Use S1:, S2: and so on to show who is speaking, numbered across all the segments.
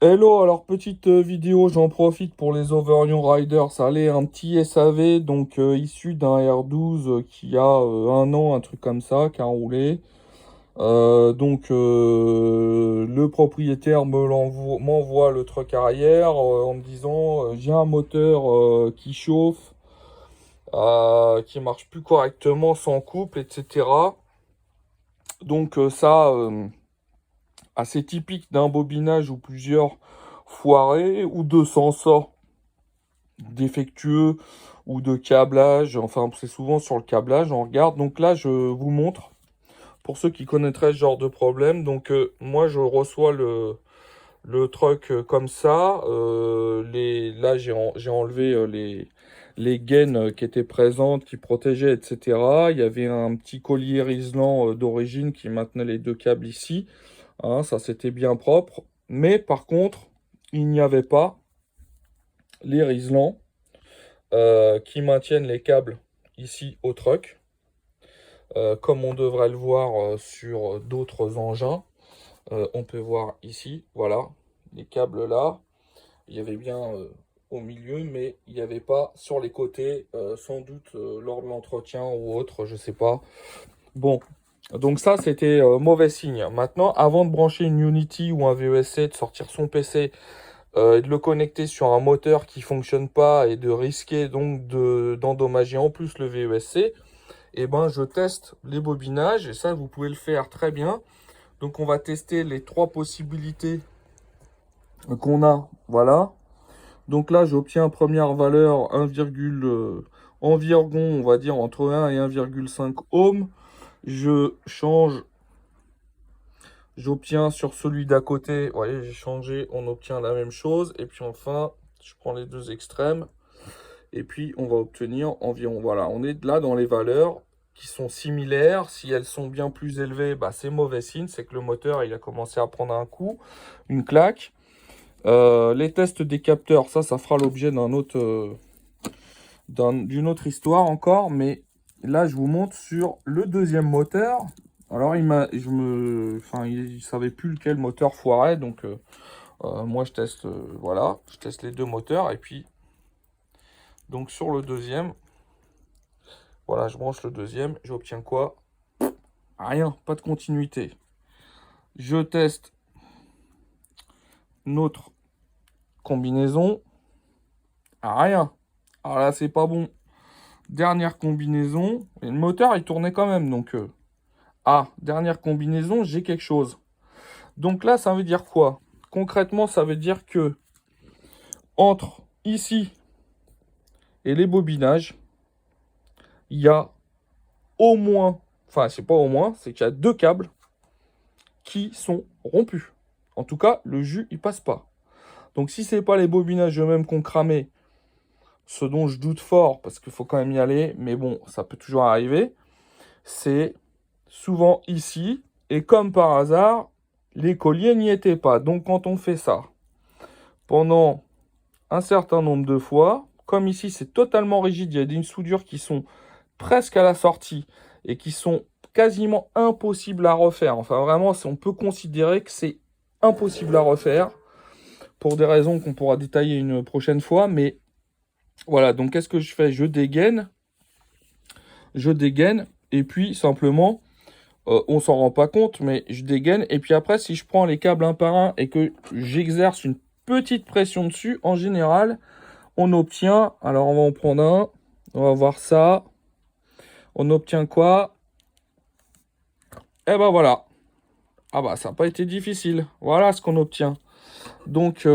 S1: Hello, alors petite vidéo, j'en profite pour les Overnion Riders. Allez, un petit SAV, donc issu d'un R12 qui a 1 an, un truc comme ça, qui a roulé. Le propriétaire m'envoie le truck arrière en me disant j'ai un moteur qui chauffe, qui marche plus correctement sans couple, etc. Donc assez typique d'un bobinage ou plusieurs foirés ou de sensors défectueux ou de câblage. Enfin, c'est souvent sur le câblage, on regarde. Donc là, je vous montre, pour ceux qui connaîtraient ce genre de problème. Donc moi, je reçois le truck comme ça. Là, j'ai enlevé les gaines qui étaient présentes, qui protégeaient, etc. Il y avait un petit collier riselant d'origine qui maintenait les deux câbles ici. Hein, ça, c'était bien propre. Mais par contre, il n'y avait pas les riselants qui maintiennent les câbles ici au truck, comme on devrait le voir sur d'autres engins. On peut voir ici, voilà, les câbles là. Il y avait bien au milieu, mais il n'y avait pas sur les côtés, sans doute lors de l'entretien ou autre, je sais pas. Bon, donc ça c'était mauvais signe. Maintenant, avant de brancher une Unity ou un VESC, de sortir son PC et de le connecter sur un moteur qui fonctionne pas et de risquer donc d'endommager en plus le VESC, et ben je teste les bobinages et ça vous pouvez le faire très bien. Donc on va tester les trois possibilités qu'on a, voilà. Donc là j'obtiens première valeur 1, environ, on va dire entre 1 et 1,5 ohms. Je change, j'obtiens sur celui d'à côté, vous voyez, j'ai changé, on obtient la même chose. Et puis enfin, je prends les deux extrêmes. Et puis on va obtenir environ, voilà, on est là dans les valeurs qui sont similaires. Si elles sont bien plus élevées, bah, c'est mauvais signe, c'est que le moteur il a commencé à prendre un coup, une claque. Les tests des capteurs, ça fera l'objet d'un autre, d'une autre histoire encore, mais là je vous montre sur le deuxième moteur. Alors il savait plus lequel moteur foirait, donc moi je teste, voilà, je teste les deux moteurs et puis donc sur le deuxième, voilà, je branche le deuxième, j'obtiens quoi? Rien, pas de continuité. Je teste notre combinaison, rien. Alors là c'est pas bon. Dernière combinaison, et le moteur il tournait quand même, donc dernière combinaison, j'ai quelque chose. Donc là, ça veut dire quoi? Concrètement, ça veut dire que entre ici et les bobinages, il y a au moins, enfin, c'est pas au moins, c'est qu'il y a deux câbles qui sont rompus. En tout cas, le jus, il passe pas. Donc si c'est pas les bobinages eux-mêmes qu'on cramé, ce dont je doute fort, parce qu'il faut quand même y aller, mais bon, ça peut toujours arriver, c'est souvent ici, et comme par hasard, les colliers n'y étaient pas. Donc quand on fait ça pendant un certain nombre de fois, comme ici c'est totalement rigide, il y a des soudures qui sont presque à la sortie et qui sont quasiment impossibles à refaire. Enfin vraiment, on peut considérer que c'est impossible à refaire pour des raisons qu'on pourra détailler une prochaine fois. Mais voilà, donc qu'est-ce que je fais? Je dégaine et puis simplement, on s'en rend pas compte, mais je dégaine. Et puis après, si je prends les câbles un par un et que j'exerce une petite pression dessus, en général, on obtient, alors on va en prendre un, on va voir ça, on obtient quoi? Eh ben voilà, ah bah ça n'a pas été difficile, voilà ce qu'on obtient. Donc,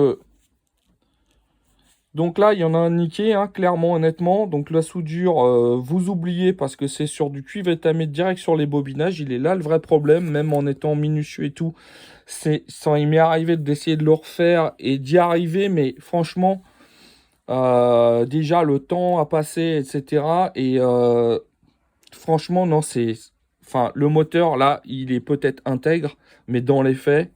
S1: donc là, il y en a un niqué, hein, clairement, honnêtement. Donc la soudure, vous oubliez parce que c'est sur du cuivre étamé direct sur les bobinages. Il est là le vrai problème, même en étant minutieux et tout. Il m'est arrivé d'essayer de le refaire et d'y arriver, mais franchement, déjà le temps a passé, etc. Et franchement, non, enfin, le moteur, là, il est peut-être intègre, mais dans les faits,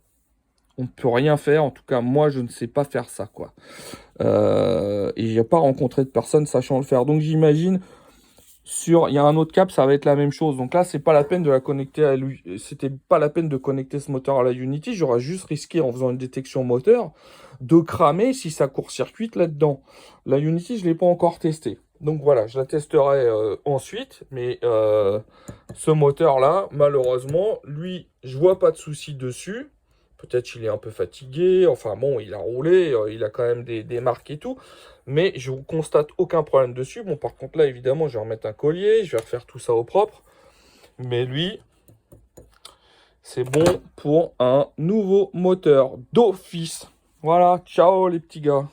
S1: on ne peut rien faire. En tout cas, moi, je ne sais pas faire ça, quoi. Et j'ai pas rencontré de personne sachant le faire. Donc j'imagine, il y a un autre câble, ça va être la même chose. Donc là, c'est pas la peine de la connecter à lui. C'était pas la peine de connecter ce moteur à la Unity. J'aurais juste risqué, en faisant une détection moteur, de cramer si ça court-circuite là-dedans. La Unity, je l'ai pas encore testé. Donc voilà, je la testerai ensuite. Mais ce moteur-là, malheureusement, lui, je vois pas de souci dessus. Peut-être qu'il est un peu fatigué. Enfin bon, il a roulé, il a quand même des marques et tout. Mais je ne constate aucun problème dessus. Bon, par contre, là, évidemment, je vais remettre un collier. Je vais refaire tout ça au propre. Mais lui, c'est bon pour un nouveau moteur d'office. Voilà, ciao les petits gars.